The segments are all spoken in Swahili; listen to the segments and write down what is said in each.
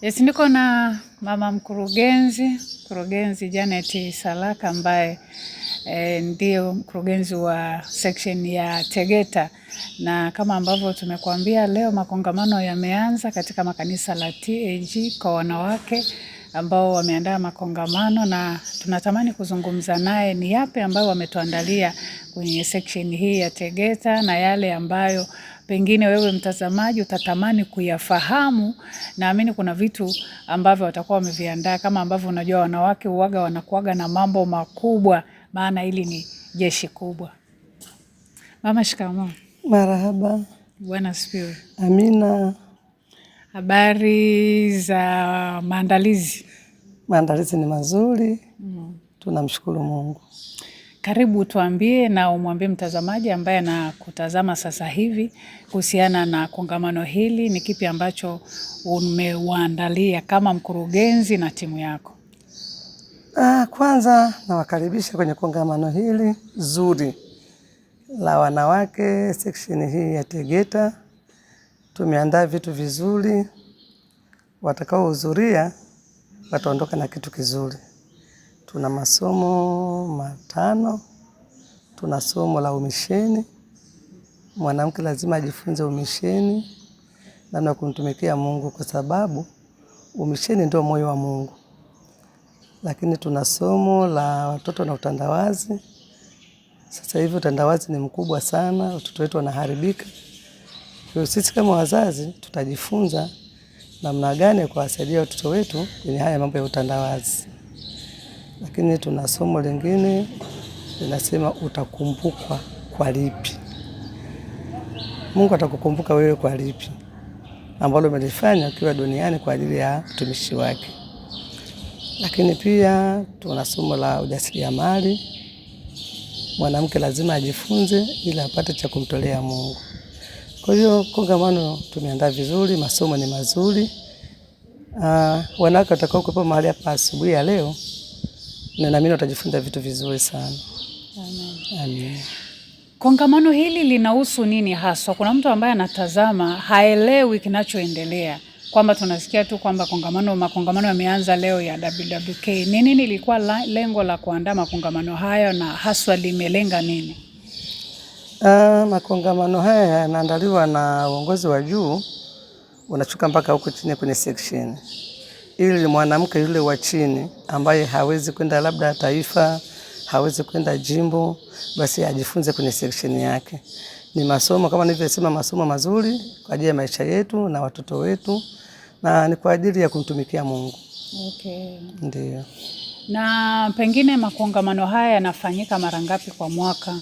Yes, niko na mama mkurugenzi Janet Salaka ambaye ndio mkurugenzi wa section ya Tegeta, na kama ambavyo tumekuambia leo makongamano yameanza katika makanisa la TAG kwa wanawake ambao wameandaa makongamano, na tunatamani kuzungumza naye ni yapi ambayo wametuandalia kwenye section hii ya Tegeta na yale ambayo pengine wewe mtazamaji utatamani kuyafahamu. Naamini kuna vitu ambavyo watakuwa wameviandaa, kama ambavyo unajua wanawake uwaga wanakuaga na mambo makubwa, maana hili ni jeshi kubwa. Mama, shikamoo. Marahaba. Bwana asifiwe. Amina. Habari za maandalizi? Maandalizi ni mazuri. Tunamshukuru Mungu. Karibu tuambie na umwambie mtazamaji ambaye anakutazama sasa hivi kuhusiana na kongamano hili, ni kipi ambacho umewaandalia kama mkurugenzi na timu yako? Kwanza nawakaribisha kwenye kongamano hili zuri la wanawake section hii ya Tegeta. Tumeandaa vitu vizuri, watakaohudhuria wataondoka na kitu kizuri. Tuna masomo 5. Tuna somo la umisheni. Mwanamke lazima ajifunze umisheni, namna kumtumikia Mungu, kwa sababu umisheni ndio moyo wa Mungu. Lakini tuna somo la watoto na utandawazi. Sasa hivi utandawazi ni mkubwa sana, watoto wetu wanaharibika. Kwa sisi kama wazazi tutajifunza namna gani kuwasaidia watoto wetu kwenye haya mambo ya utandawazi. Lakini tuna somo lingine linasema utakumbukwa kwa lipi. Mungu atakukumbuka wewe kwa lipi ambalo umelifanya ukiwa duniani kwa ajili ya utumishi wake. Lakini pia tuna somo la ujasiriamali. Mwanamke lazima ajifunze ili apate cha kumtolea Mungu. Kwa hiyo kongamano tumeandaa vizuri, masomo ni mazuri. Wanawake watakao kuwepo mahali hapa asubuhi ya leo, na naamini watajifunza vitu vizuri sana. Amen. Amen. Kongamano hili linahusu nini haswa? Kuna mtu ambaye anatazama haelewi kinachoendelea, kwamba tunasikia tu kwamba makongamano yameanza leo ya WWK. Ni nini ilikuwa lengo la kuandaa makongamano haya na haswa limelenga nini? Makongamano haya yanaandaliwa na uongozi wa juu, unachuka mpaka huko chini kwenye section, ili mwanamke yule wa chini ambaye hawezi kwenda labda taifa, hawezi kwenda jimbo, basi ajifunze kwenye section yake. Ni masomo kama nilivyosema, masomo mazuri kwa ajili ya maisha yetu na watoto wetu, na ni kwa ajili ya kumtumikia Mungu. Okay. Ndio. Na pengine makongamano haya yanafanyika mara ngapi kwa mwaka?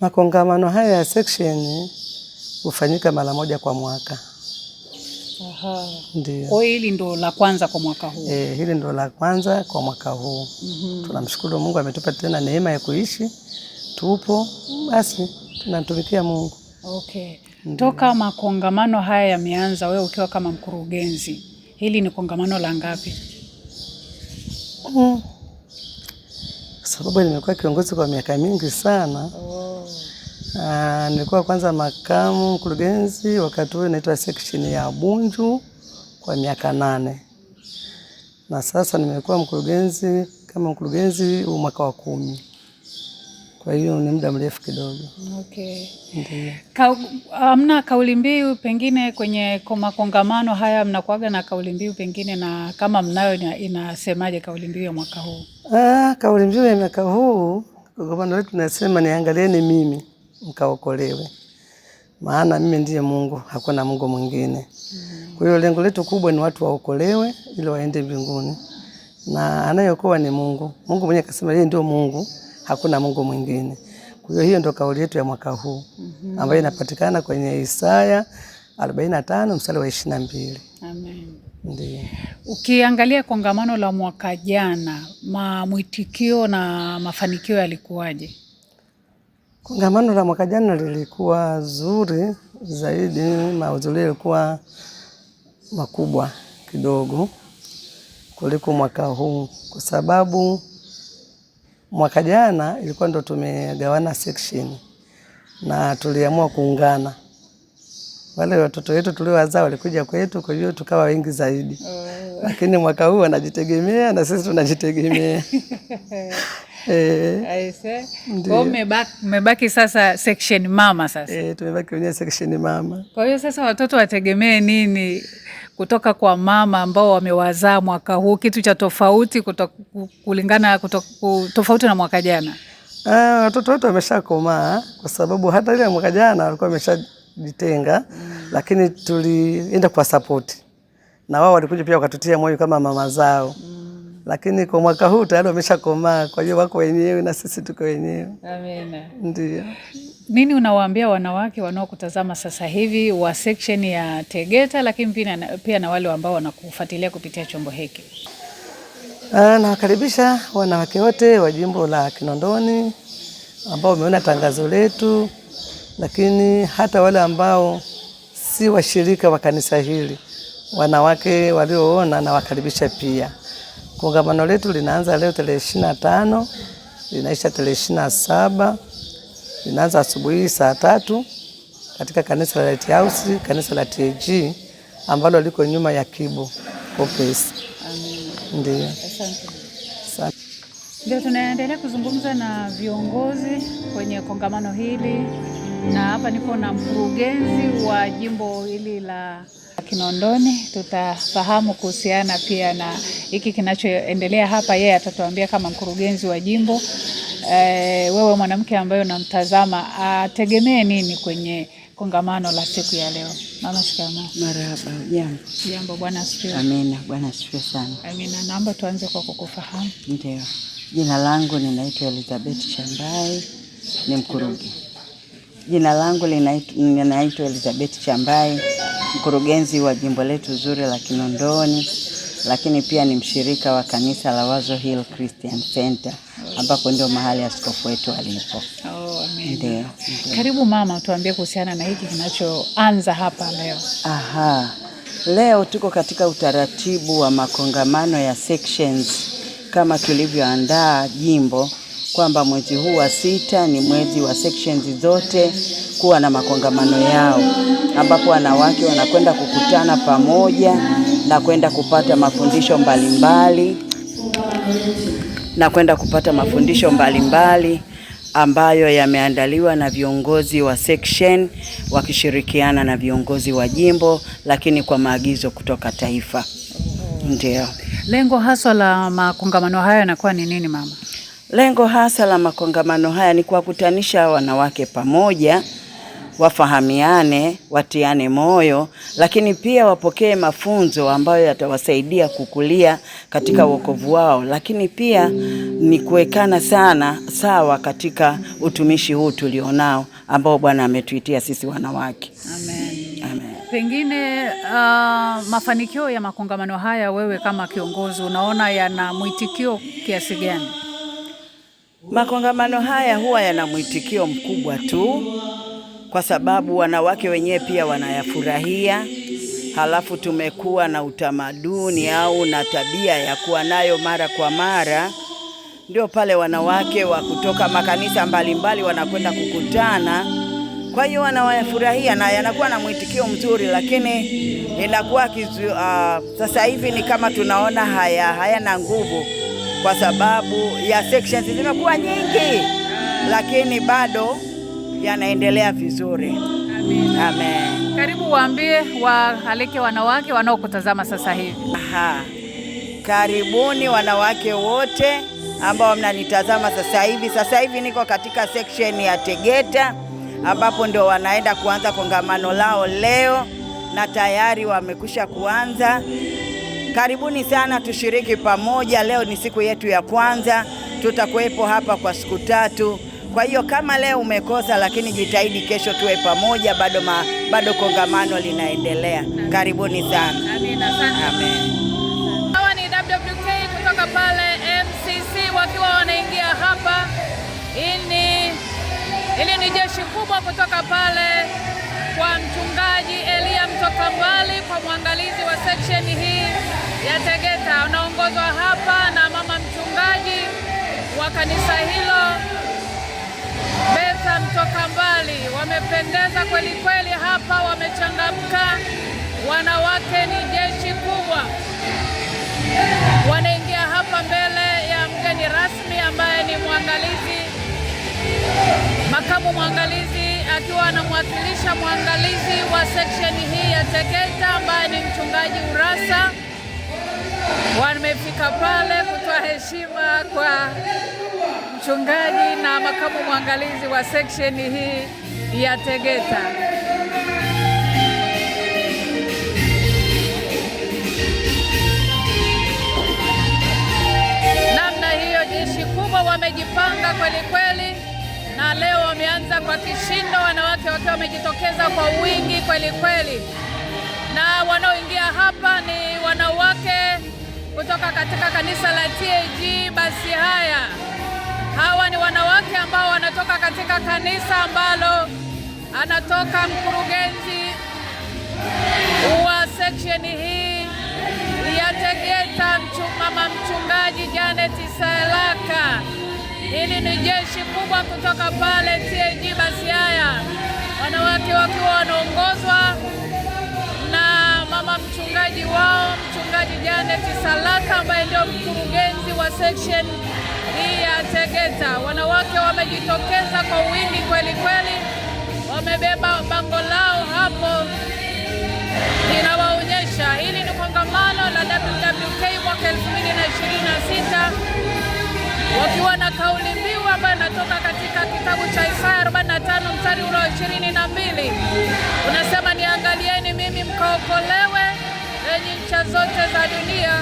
Makongamano haya ya section hufanyika mara 1 kwa mwaka. Aha. Ndio. Kwa hili ndo la kwanza kwa mwaka huu? Hili ndo la kwanza kwa mwaka huu. Tunamshukuru Mungu, ametupa tena neema ya kuishi. Tupo, basi tunamtumikia Mungu. Okay. Toka makongamano haya yameanza, wewe ukiwa kama mkurugenzi, hili ni kongamano la ngapi? Sababu nimekuwa kiongozi kwa miaka mingi sana. Nilikuwa kwanza makamu mkurugenzi, wakati huo naitwa section ya Bunju kwa miaka 8. Na sasa nimekuwa mkurugenzi kama mkurugenzi mwaka wa 10. Kwa hiyo ni muda mrefu kidogo. Okay. Ndio. Hamna kauli mbiu pengine kwenye makongamano haya, mnakuaga na kauli mbiu pengine, na kama mnayo inasemaje kauli mbiu ya mwaka huu? Kauli mbiu ya mwaka huu kongamano letu tunasema niangalieni mimi mkaokolewe. Maana mimi ndiye Mungu, hakuna Mungu mwingine. Kwa hiyo lengo letu kubwa ni watu waokolewe ili waende mbinguni. Na anayeokoa ni Mungu. Mungu mwenyewe akasema yeye ndio Mungu, hakuna Mungu mwingine. Kwa hiyo ndio kauli yetu ya mwaka huu, ambayo inapatikana kwenye Isaya 45 mstari wa 22. Amen. Ndio. Ukiangalia kongamano la mwaka jana, mwitikio na mafanikio yalikuwaje? Kongamano la mwaka jana lilikuwa zuri zaidi, mahudhurio yalikuwa makubwa kidogo kuliko mwaka huu, kwa sababu mwaka jana ilikuwa ndo tumegawana section na tuliamua kuungana. Wale watoto wetu tuliowazaa walikuja kwetu, kwa hiyo tukawa wengi zaidi. Lakini mwaka huu wanajitegemea na sisi tunajitegemea. Aise. Kwa mmebaki sasa section mama sasa. Tumebaki kwenye section mama. Kwa hiyo sasa watoto wategemee nini kutoka kwa mama ambao wamewazaa mwaka huu, kitu cha tofauti tofauti na mwaka jana? Watoto wetu wameshakomaa kwa sababu hata ile mwaka jana walikuwa wameshajitenga, lakini tulienda kwa support. Na wao walikuja pia wakatutia moyo kama mama zao. Lakini kwa mwaka huu tayari wameshakomaa, kwa hiyo wako wenyewe na sisi tuko wenyewe. Amina. Ndio. Nini unawaambia wanawake wanaokutazama sasa hivi wa section ya Tegeta, lakini pia na wale ambao wanakufuatilia kupitia chombo hiki? Nawakaribisha wanawake wote wa jimbo la Kinondoni ambao wameona tangazo letu, lakini hata wale ambao si washirika wa kanisa hili, wanawake walioona nawakaribisha pia. Kongamano letu linaanza leo tarehe 25, linaisha tarehe 27. Linaanza asubuhi saa 3 katika kanisa la Lighthouse, kanisa la TAG ambalo liko nyuma ya Kibo Office. Ndio. Asante. Ndio tunaendelea kuzungumza na viongozi kwenye kongamano hili, na hapa niko na mkurugenzi wa jimbo hili la Kinondoni. Tutafahamu kuhusiana pia na hiki kinachoendelea hapa. Yeye atatuambia kama mkurugenzi wa jimbo. Wewe mwanamke ambaye unamtazama, ategemee nini kwenye kongamano la siku ya leo? Mama, shikamoo. Marhaba. Jambo. Jambo, Bwana asifiwe. Amina. Bwana asifiwe sana. Amina. Naomba tuanze kwa kukufahamu. Ndio. Jina langu ninaitwa Elizabeth Chambai, ni mkurugenzi. Jina langu ninaitwa Elizabeth Chambai, mkurugenzi wa jimbo letu zuri la Kinondoni, lakini pia ni mshirika wa kanisa la Wazo Hill Christian Center, ambako ndio mahali askofu wetu alipo. Amen. Ndio. Karibu mama, tuambie kuhusiana na hiki kinachoanza hapa leo. Leo tuko katika utaratibu wa makongamano ya sections kama tulivyoandaa jimbo, kwamba mwezi huu wa 6 ni mwezi wa sections zote kuwa na makongamano yao, ambapo wanawake wanakwenda kukutana pamoja na kwenda kupata mafundisho mbalimbali ambayo yameandaliwa na viongozi wa section wakishirikiana na viongozi wa jimbo, lakini kwa maagizo kutoka taifa. Ndio. Lengo hasa la makongamano haya yanakuwa ni nini mama? Lengo hasa la makongamano haya ni kuwakutanisha wanawake pamoja, wafahamiane, watiane moyo, lakini pia wapokee mafunzo ambayo yatawasaidia kukulia katika wokovu wao, lakini pia ni kuwekana sawa katika utumishi huu tulionao ambao Bwana ametuitia sisi wanawake. Amen. Amen. Pengine mafanikio ya makongamano haya, wewe kama kiongozi, unaona yana mwitikio kiasi gani? Makongamano haya huwa yana mwitikio mkubwa tu, kwa sababu wanawake wenyewe pia wanayafurahia. Halafu tumekuwa na utamaduni au na tabia ya kuwa nayo mara kwa mara, ndio pale wanawake wa kutoka makanisa mbalimbali wanakwenda kukutana. Kwa hiyo wanawafurahia na yanakuwa na mwitikio mzuri, lakini inakuwa sasa hivi ni kama tunaona hayana nguvu kwa sababu ya sections zimekuwa nyingi, lakini bado yanaendelea vizuri. Amen. Amen. Karibu waambie waalike wanawake wanaokutazama sasa hivi. Karibuni wanawake wote ambao mnanitazama sasa hivi. Sasa hivi niko katika section ya Tegeta, ambapo ndio wanaenda kuanza kongamano lao leo na tayari wamekusha kuanza. Karibuni sana, tushiriki pamoja. Leo ni siku yetu ya kwanza, tutakuwepo hapa kwa siku 3. Kwa hiyo kama leo umekosa, lakini jitahidi kesho tuwe pamoja, bado kongamano linaendelea. Karibuni sana. Amina sana. Amen. Hawa ni WWK kutoka pale MCC wakiwa wanaingia hapa. Hili ni jeshi kubwa kutoka pale kwa mchungaji Elia Mtokambali, kwa mwangalizi wa section hii ya Tegeta. Unaongozwa hapa na mama mchungaji wa kanisa hilo Betha Mtokambali. Wamependeza kweli kweli hapa, wamechangamka. wanawake ni jeshi kubwa. Wanaingia hapa mbele ya mgeni rasmi ambaye ni mwangalizi, makamu mwangalizi, akiwa anamwakilisha mwangalizi wa section hii ya Tegeta ambaye ni mchungaji Urassa. Wamefika pale kutoa heshima kwa mchungaji na makamu mwangalizi wa section hii ya Tegeta. Namna hiyo jeshi kubwa wamejipanga kweli kweli, na leo wameanza kwa kishindo, wanawake wakiwa wamejitokeza kwa wingi kweli kweli. Na wanaoingia hapa ni wanawake kutoka katika kanisa la TAG Basihaya. Hawa ni wanawake ambao wanatoka katika kanisa ambalo anatoka mkurugenzi wa section hii ya Tegeta, mama mchungaji Janet Salaka. Hili ni jeshi kubwa kutoka pale TAG Basihaya, wanawake wakiwa wanaongozwa na mama mchungaji wao, mchungaji Janet Salaka ambaye ndio mkurugenzi wa section hii ya Tegeta. Wanawake wamejitokeza kwa wingi kweli kweli, wamebeba bango lao hapo linawaonyesha hili ni kongamano la WWK mwaka 2026, wakiwa na kauli mbiu ambayo inatoka katika kitabu cha Isaya 45 mstari ule wa 22. Unasema, niangalieni mimi mkaokolewe, enyi ncha zote za dunia,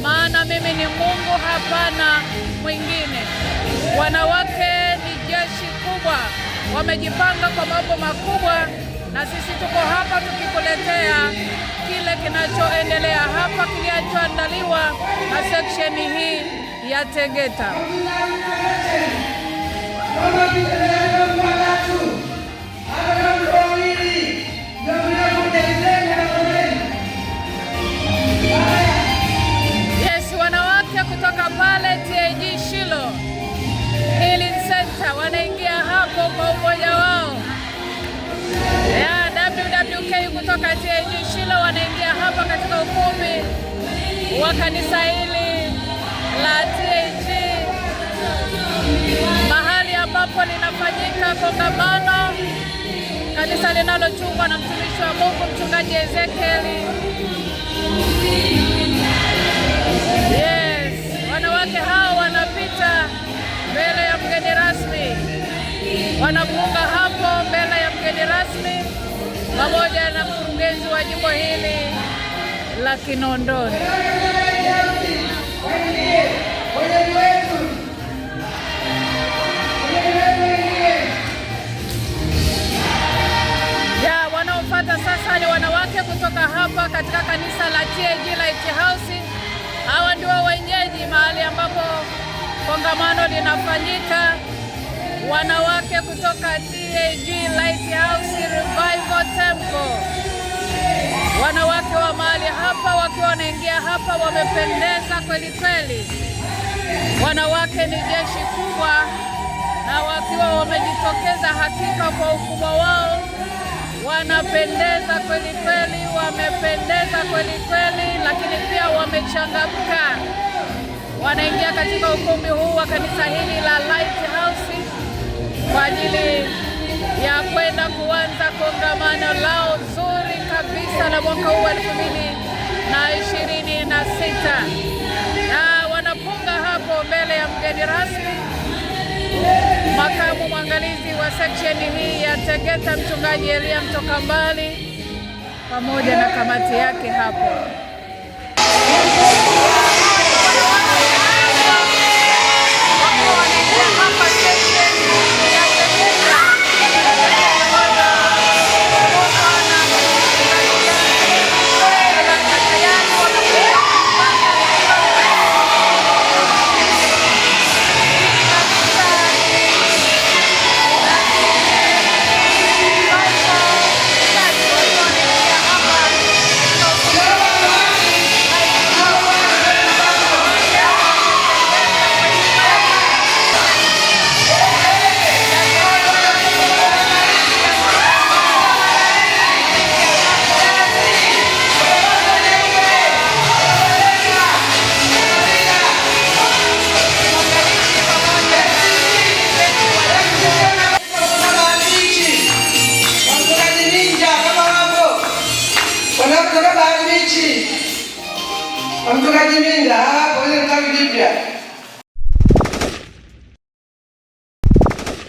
maana mimi ni Mungu, hapana mwingine. Wanawake ni jeshi kubwa, wamejipanga kwa mambo makubwa, na sisi tuko hapa tukikuletea kile kinachoendelea hapa, kilichoandaliwa na section hii ya Tegeta. Yes, wanawake kutoka pale TAG Shilo Healing Center wanaingia hapo kwa umoja wao. Ya WWK kutoka TAG Shilo wanaingia hapa katika ukumbi wa kanisa hili la TAG, mahali ambapo linafanyika kongamano, kanisa linalochungwa na mtumishi wa Mungu mchungaji Ezekiel. Yes, wanawake hao wanapita mbele ya mgeni rasmi, wanapunga hapo mbele ya mgeni rasmi pamoja na mkurugenzi wa jimbo hili la Kinondoni. Wanaofuata sasa ni wanawake kutoka hapa katika kanisa la TAG Lighthouse. Hawa ndio wenyeji mahali ambapo kongamano linafanyika. Wanawake kutoka TAG Lighthouse Revival Temple. Wanawake wa mahali hapa wakiwa wanaingia hapa wamependeza kweli kweli. Wanawake ni jeshi kubwa, na wakiwa wamejitokeza hakika kwa ukubwa wao, wanapendeza kweli kweli, wamependeza kweli kweli, lakini pia wamechangamka. Wanaingia katika ukumbi huu wa kanisa hili la Lighthouse kwa ajili ya kwenda kuanza kongamano lao zuri kabisa la mwaka huu 2026, na wanapunga hapo mbele ya mgeni rasmi, makamu mwangalizi wa section hii ya Tegeta mchungaji Elia Mtoka Mbali pamoja na kamati yake hapo. Mchungaji Minda, hapo ile tawi jipya.